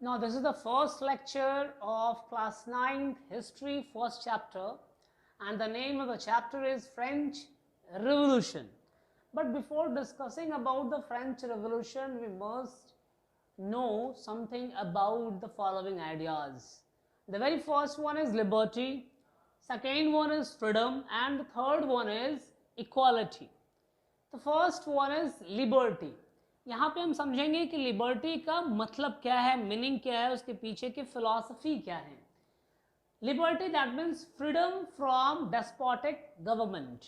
Now, this is the first lecture of class 9th history, first chapter, and the name of the chapter is French Revolution. But before discussing about the French Revolution, we must know something about the following ideas. The very first one is liberty, second one is freedom, and the third one is equality. The first one is liberty. यहाँ पे हम समझेंगे कि liberty का मतलब क्या है, meaning क्या है, उसके पीछे की फिलॉसफी क्या है. Liberty that means freedom from despotic government.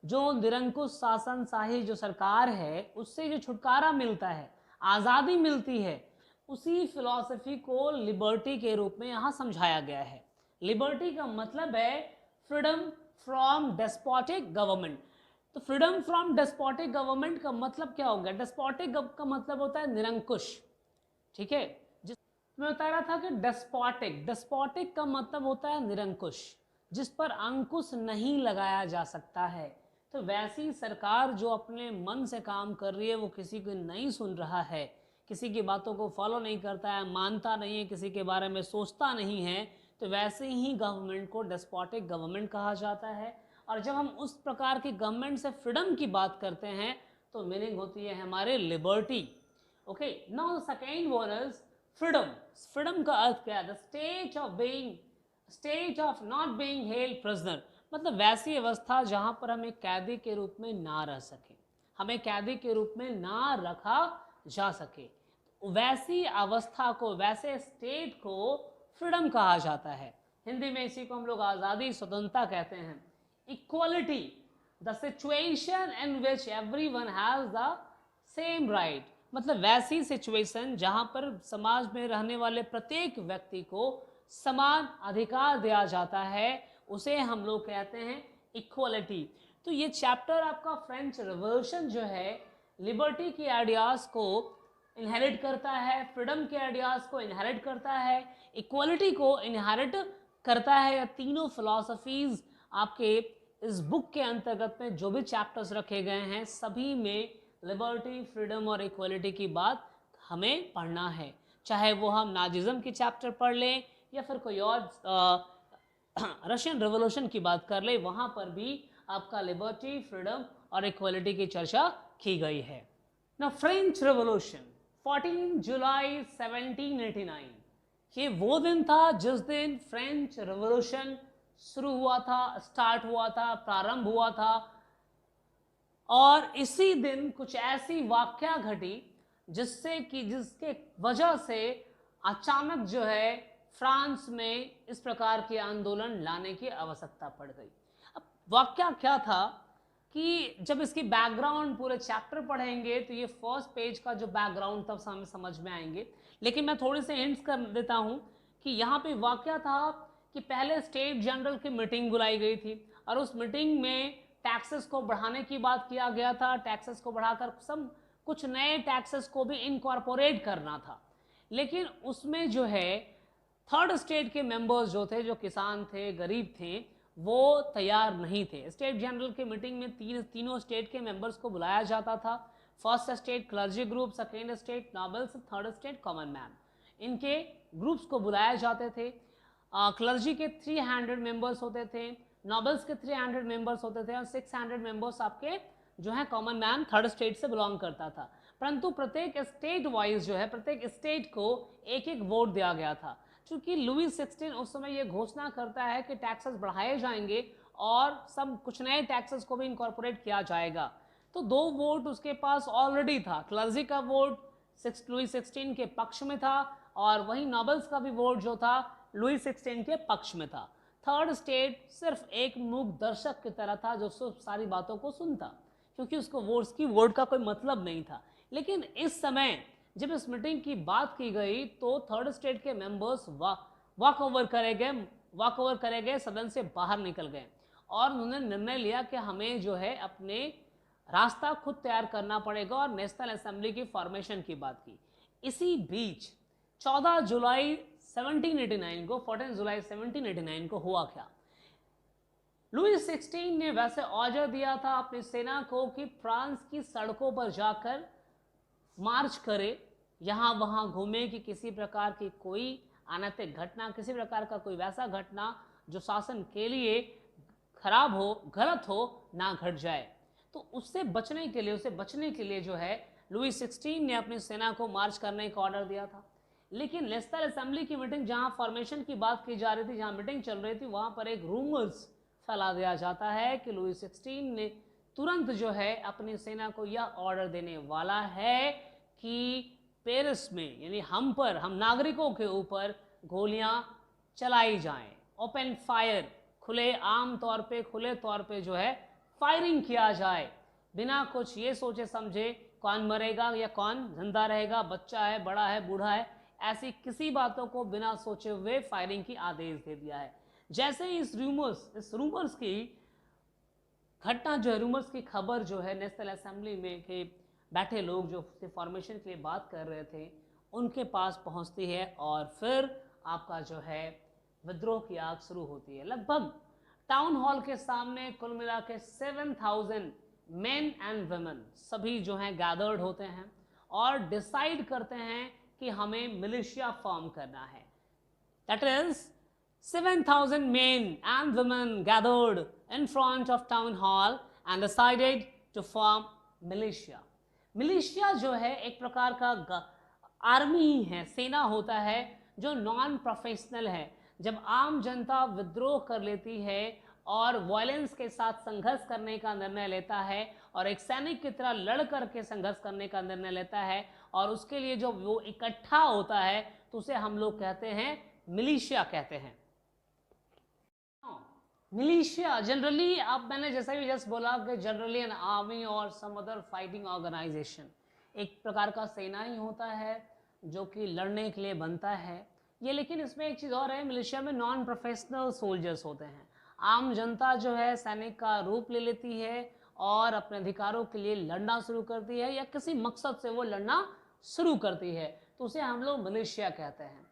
जो निरंकुश शासनशाही जो सरकार है उससे जो छुटकारा मिलता है, आज़ादी मिलती है, उसी फिलॉसफी को लिबर्टी के रूप में यहाँ समझाया गया है. लिबर्टी का मतलब है फ्रीडम फ्रॉम डेस्पोटिक गवर्नमेंट. तो फ्रीडम फ्रॉम डेस्पोटिक गवर्नमेंट का मतलब क्या होगा? डेस्पोटिक का मतलब होता है निरंकुश. ठीक है, जिस मैं बता रहा था कि डेस्पोटिक का मतलब होता है निरंकुश, जिस पर अंकुश नहीं लगाया जा सकता है. तो वैसी सरकार जो अपने मन से काम कर रही है, वो किसी को नहीं सुन रहा है, किसी की बातों को फॉलो नहीं करता है, मानता नहीं है, किसी के बारे में सोचता नहीं है, तो वैसे ही गवर्नमेंट को डेस्पोटिक गवर्नमेंट कहा जाता है. और जब हम उस प्रकार की गवर्नमेंट से फ्रीडम की बात करते हैं तो मीनिंग होती है हमारे liberty. Okay, now the second one is freedom. Freedom का अर्थ क्या है? The state of not being held prisoner. मतलब वैसी अवस्था जहां पर हम एक कैदी के रूप में ना रह सके, हमें कैदी के रूप में ना रखा जा सके, वैसी अवस्था को, वैसे स्टेट को फ्रीडम कहा जाता है. हिंदी में इसी को हम लोग आज़ादी, स्वतंत्रता कहते हैं. Equality, the situation in which everyone has the same right. मतलब वैसी सिचुएशन जहां पर समाज में रहने वाले प्रत्येक व्यक्ति को समान अधिकार दिया जाता है, उसे हम लोग कहते हैं इक्वलिटी. तो ये चैप्टर आपका फ्रेंच रिवॉल्यूशन जो है लिबर्टी की आइडियाज को इनहेरिट करता है, फ्रीडम के आइडियाज को इनहेरिट करता है, इक्वलिटी को इनहेरिट करता है. तीनों फिलॉसफीज आपके इस बुक के अंतर्गत में जो भी चैप्टर्स रखे गए हैं, सभी में लिबर्टी, फ्रीडम और इक्वलिटी की बात हमें पढ़ना है. चाहे वो हम नाजिज्म की चैप्टर पढ़ लें या फिर कोई और रशियन रिवॉल्यूशन की बात कर ले, वहाँ पर भी आपका लिबर्टी, फ्रीडम और इक्वलिटी की चर्चा की गई है. ना फ्रेंच रिवॉल्यूशन 14 जुलाई 1789, ये वो दिन था जिस दिन फ्रेंच रिवॉल्यूशन शुरू हुआ था, स्टार्ट हुआ था, प्रारंभ हुआ था. और इसी दिन कुछ ऐसी वाकया घटी जिसके वजह से अचानक जो है फ्रांस में इस प्रकार के आंदोलन लाने की आवश्यकता पड़ गई. अब वाकया क्या था कि जब इसकी बैकग्राउंड पूरे चैप्टर पढ़ेंगे तो ये फर्स्ट पेज का जो बैकग्राउंड तब हमें समझ में आएंगे, लेकिन मैं थोड़ी से हिंट्स कर देता हूं कि यहाँ पे वाकया था कि पहले स्टेट जनरल की मीटिंग बुलाई गई थी और उस मीटिंग में टैक्सेस को बढ़ाने की बात किया गया था. टैक्सेस को बढ़ाकर सब कुछ नए टैक्सेस को भी इनकॉर्पोरेट करना था. लेकिन उसमें जो है थर्ड स्टेट के मेंबर्स जो थे, जो किसान थे, गरीब थे, वो तैयार नहीं थे. स्टेट जनरल की मीटिंग में तीनों स्टेट के मेंबर्स को बुलाया जाता था. First state clergy group, second state nobles, third state common man. इनके ग्रुप्स को बुलाए जाते थे. क्लर्जी के 300 मेंबर्स होते थे, नॉबल्स के 300 मेंबर्स होते थे और 600 मेंबर्स आपके जो है कॉमन मैन थर्ड स्टेट से बिलोंग करता था. परंतु प्रत्येक स्टेट वाइज जो है प्रत्येक स्टेट को एक एक वोट दिया गया था. क्योंकि लुई 16 उस समय ये घोषणा करता है कि टैक्सेस बढ़ाए जाएंगे और सब कुछ नए टैक्सेस को भी इनकॉर्पोरेट किया जाएगा. तो 2 वोट उसके पास ऑलरेडी था. क्लर्जी का वोट लुई 16 के पक्ष में था और वही नॉबल्स का भी वोट जो था लुई 16 के पक्ष में था. थर्ड स्टेट सिर्फ एक मूक दर्शक की तरह था जो सारी बातों को सुनता, क्योंकि उसको वोट का कोई मतलब नहीं था. लेकिन इस समय जब इस मीटिंग की बात की गई तो थर्ड स्टेट के मेंबर्स वॉक ओवर करे गए, सदन से बाहर निकल गए और उन्होंने निर्णय लिया कि हमें जो है अपने रास्ता खुद तैयार करना पड़ेगा और नेशनल असेंबली की फॉर्मेशन की बात की. इसी बीच 14 जुलाई 1789 को हुआ क्या? लुई 16 ने वैसे ऑर्डर दिया था अपनी सेना को कि फ्रांस की सड़कों पर जाकर मार्च करे यहाँ वहाँ घूमे कि किसी प्रकार की कोई अनैतिक घटना, किसी प्रकार का कोई वैसा घटना जो शासन के लिए खराब हो, गलत हो, ना घट जाए। तो उससे बचने के लिए जो है लुई 16 ने अपनी सेना को मार्च करने का ऑर्डर दिया था। लेकिन नेशनल असेंबली की मीटिंग, जहां फॉर्मेशन की बात की जा रही थी, जहां मीटिंग चल रही थी, वहां पर एक रूमर्स फैला दिया जाता है कि लुई 16 ने तुरंत जो है अपनी सेना को यह ऑर्डर देने वाला है कि पेरिस में, यानी हम नागरिकों के ऊपर गोलियां चलाई जाएं, ओपन फायर, खुले तौर पे जो है फायरिंग किया जाए, बिना कुछ ये सोचे समझे कौन मरेगा या कौन जिंदा रहेगा, बच्चा है, बड़ा है, बूढ़ा है, ऐसी किसी बातों को बिना सोचे हुए फायरिंग की आदेश दे दिया है। जैसे ही इस रूमर्स की घटना जो है, रूमर्स की खबर जो है नेशनल असेंबली में के बैठे लोग जो फॉर्मेशन के लिए बात कर रहे थे उनके पास पहुंचती है, और फिर आपका जो है विद्रोह की आग शुरू होती है। लगभग टाउन हॉल के सामने कुल मिला के 7000 मेन एंड वुमेन सभी जो हैं गैदर्ड होते हैं और डिसाइड करते हैं कि हमें मिलिशिया फॉर्म करना है। That is 7,000 men and women gathered in front of town hall and decided to form militia. Militia जो है एक प्रकार का आर्मी ही है, सेना होता है जो नॉन प्रोफेशनल है। जब आम जनता विद्रोह कर लेती है और वायलेंस के साथ संघर्ष करने का निर्णय लेता है और एक सैनिक की तरह लड़ करके संघर्ष करने का निर्णय लेता है और उसके लिए जो वो इकट्ठा होता है तो उसे हम लोग कहते हैं मिलिशिया कहते हैं। मिलिशिया जनरली, अब मैंने जैसा भी जस्ट बोला कि जनरली एन आर्मी और सम अदर फाइटिंग ऑर्गेनाइजेशन, एक प्रकार का सेना ही होता है जो कि लड़ने के लिए बनता है ये। लेकिन इसमें एक चीज़ और है, मिलिशिया में नॉन प्रोफेशनल सोल्जर्स होते हैं। आम जनता जो है सैनिक का रूप ले लेती है और अपने अधिकारों के लिए लड़ना शुरू करती है या किसी मकसद से वो लड़ना शुरू करती है, तो उसे हम लोग मिलिशिया कहते हैं।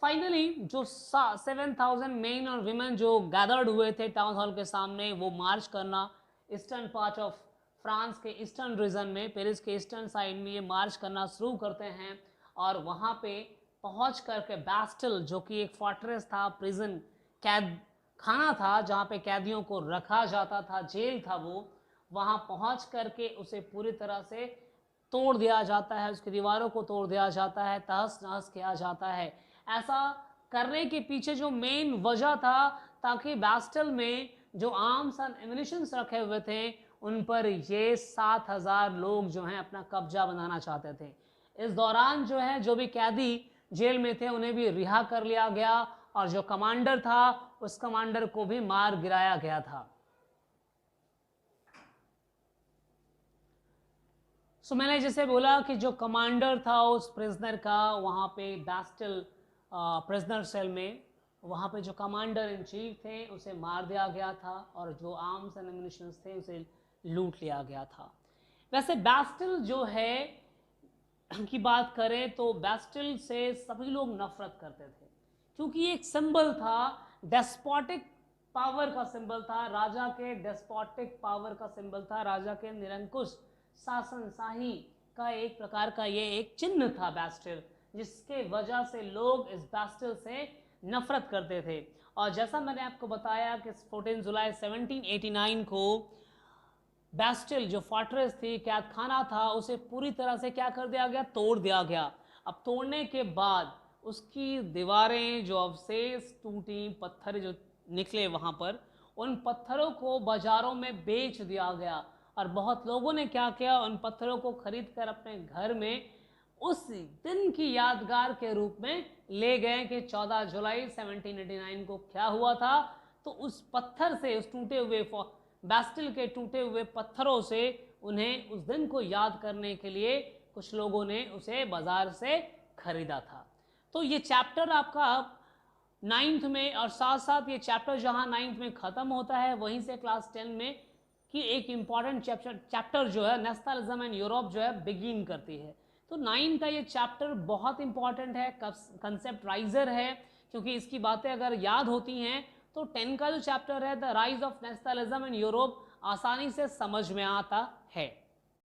फाइनली जो 7,000 मेन और विमेन जो गैदर्ड हुए थे टाउन हॉल के सामने, वो मार्च करना ईस्टर्न पार्ट ऑफ फ्रांस के ईस्टर्न रीजन में, पेरिस के ईस्टर्न साइड में ये मार्च करना शुरू करते हैं और वहाँ पे पहुँच करके बैस्टिल, जो कि एक फोर्ट्रेस था, प्रिजन कैद खाना था जहाँ पे कैदियों को रखा जाता था, जेल था वो, वहाँ पहुँच करके उसे पूरी तरह से तोड़ दिया जाता है, उसकी दीवारों को तोड़ दिया जाता है, तहस नहस किया जाता है। ऐसा करने के पीछे जो मेन वजह था, ताकि बैस्टिल में जो आर्म्स एंड एम्युनिशंस रखे हुए थे उन पर ये 7,000 लोग जो हैं अपना कब्जा बनाना चाहते थे। इस दौरान जो है जो भी कैदी जेल में थे उन्हें भी रिहा कर लिया गया और जो कमांडर था उस कमांडर को भी मार गिराया गया था। सो मैंने जैसे बोला कि जो कमांडर था उस प्रिजनर का, वहाँ पे बैस्टिल प्रिजनर सेल में, वहाँ पे जो कमांडर इन चीफ थे उसे मार दिया गया था और जो आर्म्स एंड एम्युनिशंस थे उसे लूट लिया गया था। वैसे बैस्टिल जो है की बात करें तो बैस्टिल से सभी लोग नफरत करते थे, क्योंकि एक सिंबल था, डेस्पोटिक पावर का सिंबल था, राजा के डेस्पोटिक पावर का सिंबल था, राजा के निरंकुश शासनशाही का एक प्रकार का ये एक चिन्ह था बैस्टिल, जिसके वजह से लोग इस बैस्टिल से नफरत करते थे। और जैसा मैंने आपको बताया कि 14 जुलाई 1789 को बैस्टिल जो फोर्ट्रेस थी, कैद खाना था, उसे पूरी तरह से क्या कर दिया गया, तोड़ दिया गया। अब तोड़ने के बाद उसकी दीवारें जो अवशेष टूटी, पत्थर जो निकले वहाँ पर, उन पत्थरों को बाज़ारों में बेच दिया गया और बहुत लोगों ने क्या किया, उन पत्थरों को खरीद कर अपने घर में उस दिन की यादगार के रूप में ले गए कि 14 जुलाई 1789 को क्या हुआ था। तो उस पत्थर से, उस टूटे हुए बैस्टिल के टूटे हुए पत्थरों से उन्हें उस दिन को याद करने के लिए कुछ लोगों ने उसे बाजार से खरीदा था। तो ये चैप्टर आपका 9th में, और साथ साथ ये चैप्टर जहाँ 9th में ख़त्म होता है वहीं से क्लास 10 में कि एक इम्पॉर्टेंट चैप्टर जो है नेशनलिज्म एंड यूरोप जो है बिगिन करती है। तो 9 का ये चैप्टर बहुत इंपॉर्टेंट है, कंसेप्टराइजर है, क्योंकि इसकी बातें अगर याद होती हैं तो 10 का जो चैप्टर है the rise of nationalism in Europe आसानी से समझ में आता है।